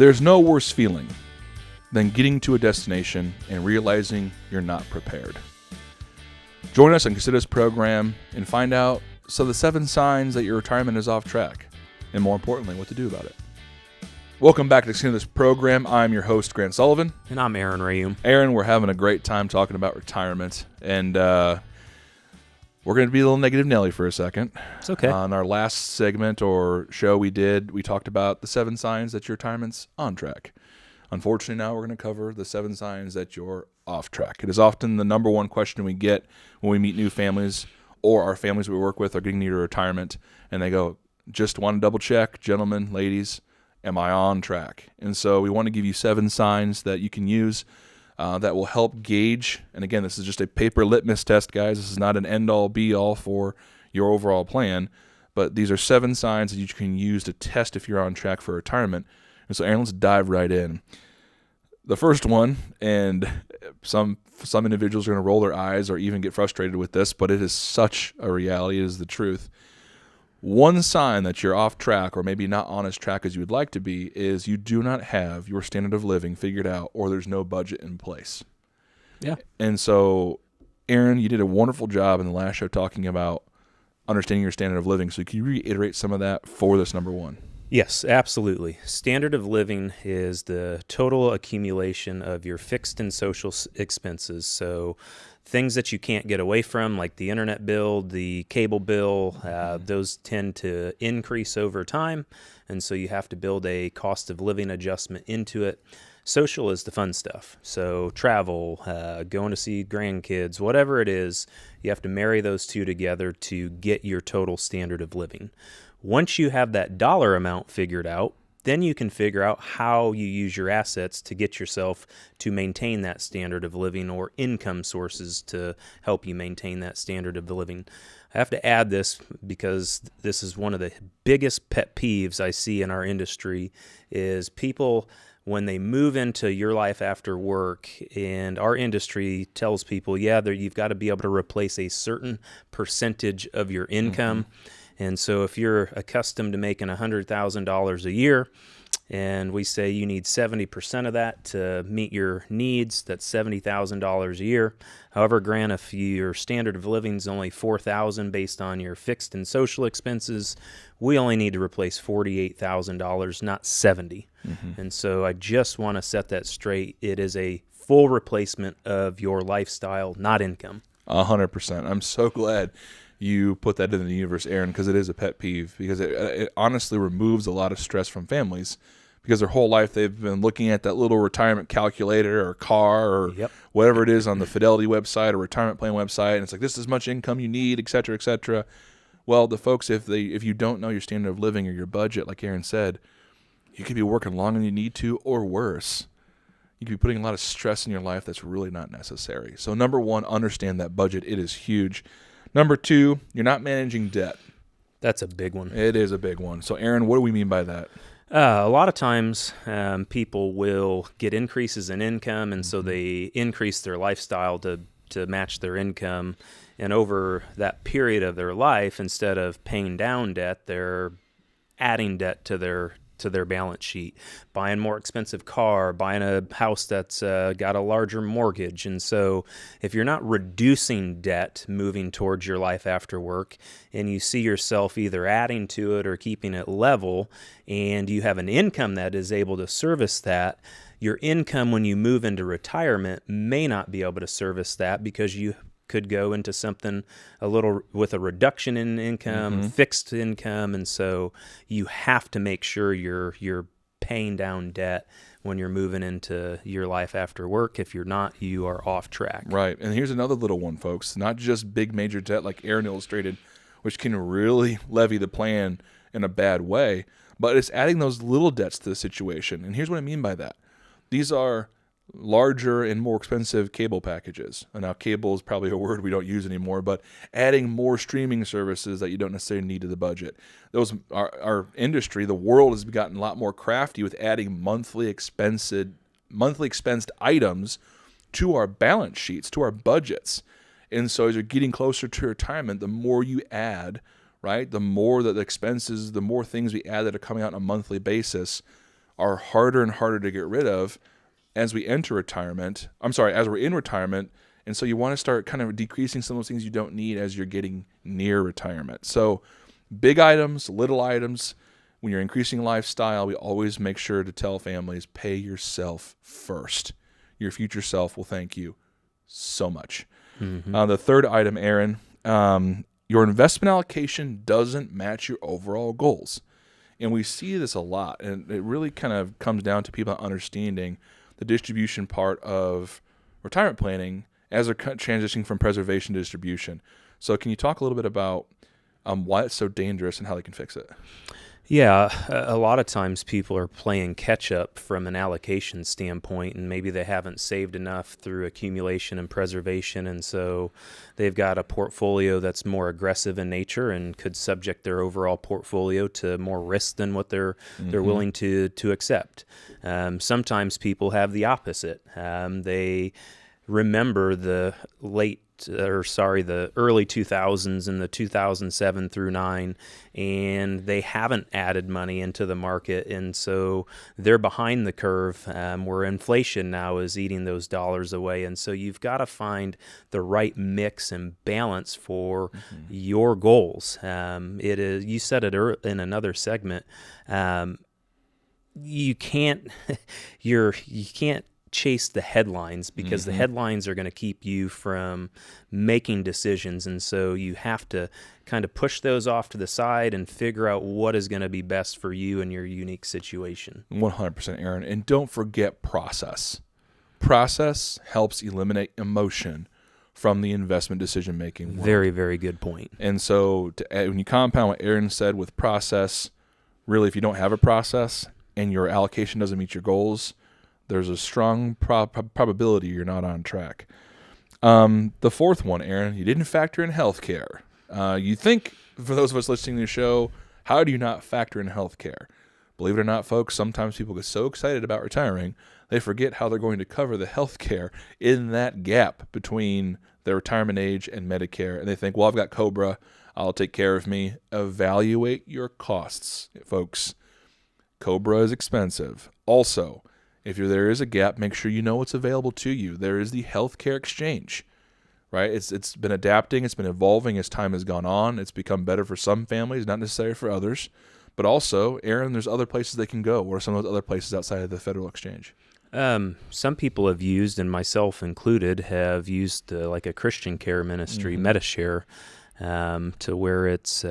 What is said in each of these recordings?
There's no worse feeling than getting to a destination and realizing you're not prepared. Join us and consider this program and find out the 7 signs that your retirement is off track, and more importantly, what to do about it. Welcome back to Consider This Program. I'm your host, Grant Soliven. And I'm Aaron Rheaume. Aaron, we're having a great time talking about retirement, and we're going to be a little negative Nelly for a second. It's okay. On our last segment or show we talked about the 7 signs that your retirement's on track. Unfortunately, now we're going to cover the 7 signs that you're off track. It is often the number one question we get when we meet new families, or our families we work with are getting near retirement, and they go, just want to double check, gentlemen, ladies, am I on track? And so we want to give you 7 signs that you can use that will help gauge. And again, this is just a paper litmus test, guys. This is not an end-all, be-all for your overall plan, but these are 7 signs that you can use to test if you're on track for retirement. And so, Aaron, let's dive right in. The first one, and some individuals are going to roll their eyes or even get frustrated with this, but it is such a reality. It is the truth. One sign that you're off track, or maybe not on as track as you would like to be, is you do not have your standard of living figured out, or there's no budget in place. Yeah. And so, Aaron, you did a wonderful job in the last show talking about understanding your standard of living. So can you reiterate some of that for this number one? Yes, absolutely. Standard of living is the total accumulation of your fixed and social expenses. So things that you can't get away from, like the internet bill, the cable bill, those tend to increase over time. And so you have to build a cost of living adjustment into it. Social is the fun stuff. So travel, going to see grandkids, whatever it is, you have to marry those two together to get your total standard of living. Once you have that dollar amount figured out, then you can figure out how you use your assets to get yourself to maintain that standard of living, or income sources to help you maintain that standard of living. I have to add this because this is one of the biggest pet peeves I see in our industry is people, when they move into your life after work, and our industry tells people, you've got to be able to replace a certain percentage of your income. Mm-hmm. And so if you're accustomed to making $100,000 a year, and we say you need 70% of that to meet your needs, that's $70,000 a year. However, Grant, if your standard of living is only $4,000 based on your fixed and social expenses, we only need to replace $48,000, not $70,000. Mm-hmm. And so I just want to set that straight. It is a full replacement of your lifestyle, not income. 100%. I'm so glad you put that in the universe, Aaron, because it is a pet peeve, because it honestly removes a lot of stress from families, because their whole life they've been looking at that little retirement calculator or car or whatever it is on the Fidelity website or retirement plan website, and it's like, this is much income you need, et cetera, et cetera. Well, the folks, if you don't know your standard of living or your budget, like Aaron said, you could be working longer than you need to, or worse. You could be putting a lot of stress in your life that's really not necessary. So number one, understand that budget. It is huge. Number 2, you're not managing debt. That's a big one. It is a big one. So, Aaron, what do we mean by that? A lot of times people will get increases in income, and so they increase their lifestyle to match their income. And over that period of their life, instead of paying down debt, they're adding debt to their balance sheet, buying more expensive car, buying a house that's got a larger mortgage. And so if you're not reducing debt moving towards your life after work, and you see yourself either adding to it or keeping it level, and you have an income that is able to service that, your income when you move into retirement may not be able to service that, because you could go into something a little with a reduction in income, fixed income, and so you have to make sure you're paying down debt when you're moving into your life after work. If you're not, you are off track. Right. And here's another little one, folks. Not just big major debt like Aaron illustrated, which can really levy the plan in a bad way, but it's adding those little debts to the situation. And here's what I mean by that. These are larger and more expensive cable packages. And now cable is probably a word we don't use anymore, but adding more streaming services that you don't necessarily need to the budget. Those our industry, the world has gotten a lot more crafty with adding monthly expensed items to our balance sheets, to our budgets. And so as you're getting closer to retirement, the more you add, right, the more that the expenses, the more things we add that are coming out on a monthly basis are harder and harder to get rid of as we enter retirement. As we're in retirement. And so you want to start kind of decreasing some of those things you don't need as you're getting near retirement. So big items, little items, when you're increasing lifestyle, we always make sure to tell families, pay yourself first. Your future self will thank you so much. Mm-hmm. The third item, Aaron, your investment allocation doesn't match your overall goals. And we see this a lot, and it really kind of comes down to people understanding the distribution part of retirement planning as they're transitioning from preservation to distribution. So can you talk a little bit about why it's so dangerous and how they can fix it? Yeah, a lot of times people are playing catch up from an allocation standpoint, and maybe they haven't saved enough through accumulation and preservation, and so they've got a portfolio that's more aggressive in nature and could subject their overall portfolio to more risk than what they're willing to accept. Sometimes people have the opposite. They remember the early 2000s and the 2007 through 9, and they haven't added money into the market, and so they're behind the curve where inflation now is eating those dollars away. And so you've got to find the right mix and balance for your goals. It is, you said it in another segment, you can't chase the headlines, because the headlines are going to keep you from making decisions, and so you have to kind of push those off to the side and figure out what is going to be best for you and your unique situation. 100%, Aaron. And don't forget process. Process helps eliminate emotion from the investment decision making world. Very, very good point. And so when you compound what Aaron said with process, really, if you don't have a process and your allocation doesn't meet your goals, there's a strong probability you're not on track. The fourth one, Aaron, you didn't factor in healthcare. You think, for those of us listening to the show, how do you not factor in healthcare? Believe it or not, folks, sometimes people get so excited about retiring, they forget how they're going to cover the healthcare in that gap between their retirement age and Medicare. And they think, well, I've got COBRA, I'll take care of me. Evaluate your costs, folks. COBRA is expensive. Also, if there is a gap, make sure you know what's available to you. There is the healthcare exchange, right? It's been adapting. It's been evolving as time has gone on. It's become better for some families, not necessarily for others. But also, Aaron, there's other places they can go. What are some of those other places outside of the federal exchange? Some people have used, and myself included, have used like a Christian care ministry, MediShare, to where it's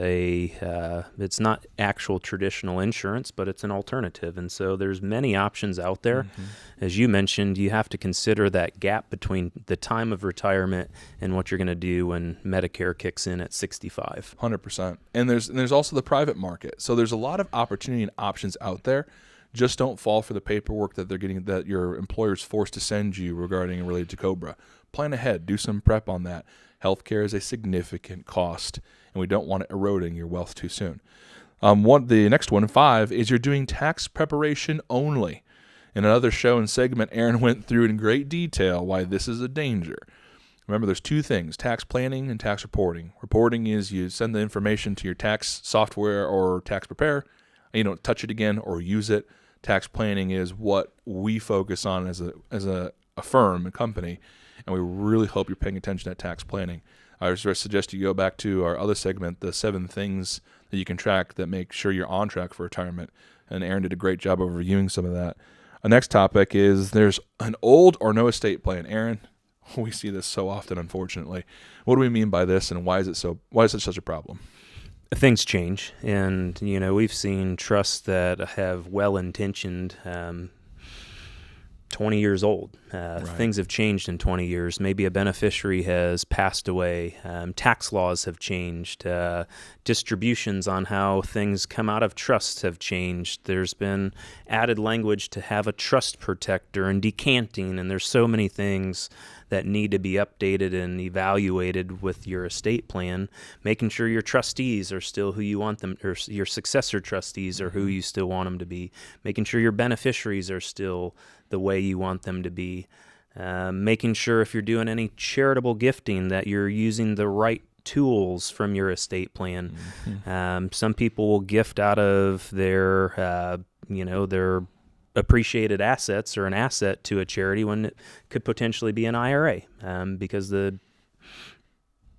not actual traditional insurance, but it's an alternative. And so there's many options out there. As you mentioned, you have to consider that gap between the time of retirement and what you're going to do when Medicare kicks in at 65. 100%. And there's also the private market. So there's a lot of opportunity and options out there. Just don't fall for the paperwork that your employer's forced to send you related to COBRA. Plan ahead. Do some prep on that. Healthcare is a significant cost, and we don't want it eroding your wealth too soon. The next one, 5, is you're doing tax preparation only. In another show and segment, Aaron went through in great detail why this is a danger. Remember, there's two things, tax planning and tax reporting. Reporting is you send the information to your tax software or tax preparer, and you don't touch it again or use it. Tax planning is what we focus on as a firm, a company, and we really hope you're paying attention to tax planning. I suggest you go back to our other segment, the 7 things that you can track that make sure you're on track for retirement. And Aaron did a great job of reviewing some of that. Our next topic is there's an old or no estate plan. Aaron, we see this so often, unfortunately. What do we mean by this, and why is it such a problem? Things change, and we've seen trusts that have well-intentioned 20 years old. Right. Things have changed in 20 years. Maybe a beneficiary has passed away. Tax laws have changed. Distributions on how things come out of trusts have changed. There's been added language to have a trust protector and decanting, and there's so many things that need to be updated and evaluated with your estate plan, making sure your trustees are still who you want them, or your successor trustees are who you still want them to be, making sure your beneficiaries are still the way you want them to be, making sure if you're doing any charitable gifting that you're using the right tools from your estate plan. Some people will gift out of their appreciated assets or an asset to a charity when it could potentially be an IRA, because the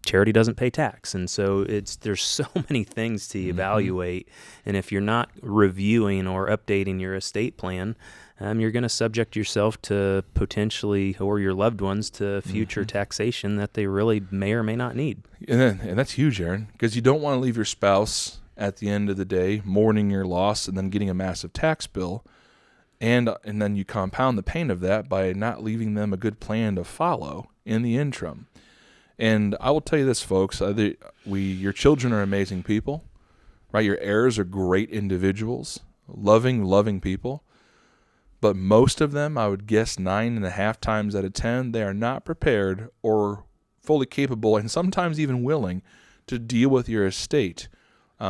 charity doesn't pay tax. And so there's so many things to evaluate. And if you're not reviewing or updating your estate plan, you're going to subject yourself to potentially, or your loved ones, to future taxation that they really may or may not need. And that's huge, Aaron, because you don't want to leave your spouse at the end of the day mourning your loss and then getting a massive tax bill. And then you compound the pain of that by not leaving them a good plan to follow in the interim. And I will tell you this, folks, your children are amazing people, right? Your heirs are great individuals, loving people. But most of them, I would guess 9.5 times out of 10, they are not prepared or fully capable and sometimes even willing to deal with your estate.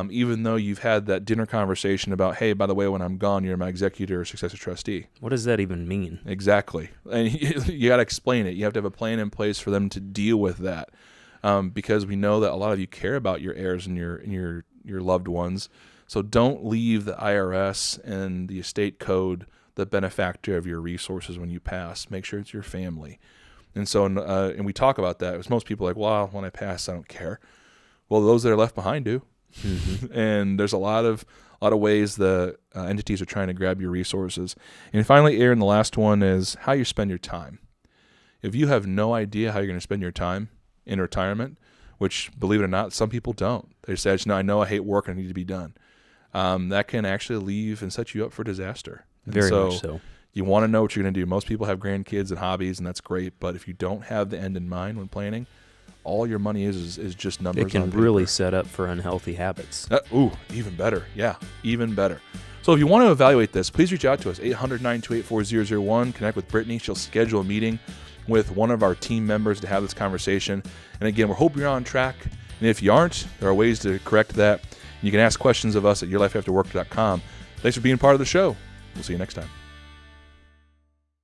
Even though you've had that dinner conversation about, hey, by the way, when I'm gone, you're my executor or successor trustee. What does that even mean? Exactly. And you got to explain it. You have to have a plan in place for them to deal with that, because we know that a lot of you care about your heirs and your loved ones. So don't leave the IRS and the estate code the benefactor of your resources when you pass. Make sure it's your family. And so, and we talk about that. Most people are like, well, when I pass, I don't care. Well, those that are left behind do. And there's a lot of ways the entities are trying to grab your resources. And finally, Aaron, the last one is how you spend your time. If you have no idea how you're going to spend your time in retirement, which, believe it or not, some people don't. They say, I know I hate work and I need to be done. That can actually leave and set you up for disaster. And Very much so. You want to know what you're going to do. Most people have grandkids and hobbies, and that's great. But if you don't have the end in mind when planning, all your money is just numbers. It can really set up for unhealthy habits. Even better. Yeah, even better. So if you want to evaluate this, please reach out to us, 800-928-4001. Connect with Brittany. She'll schedule a meeting with one of our team members to have this conversation. And again, we're hoping you're on track. And if you aren't, there are ways to correct that. You can ask questions of us at yourlifeafterwork.com. Thanks for being part of the show. We'll see you next time.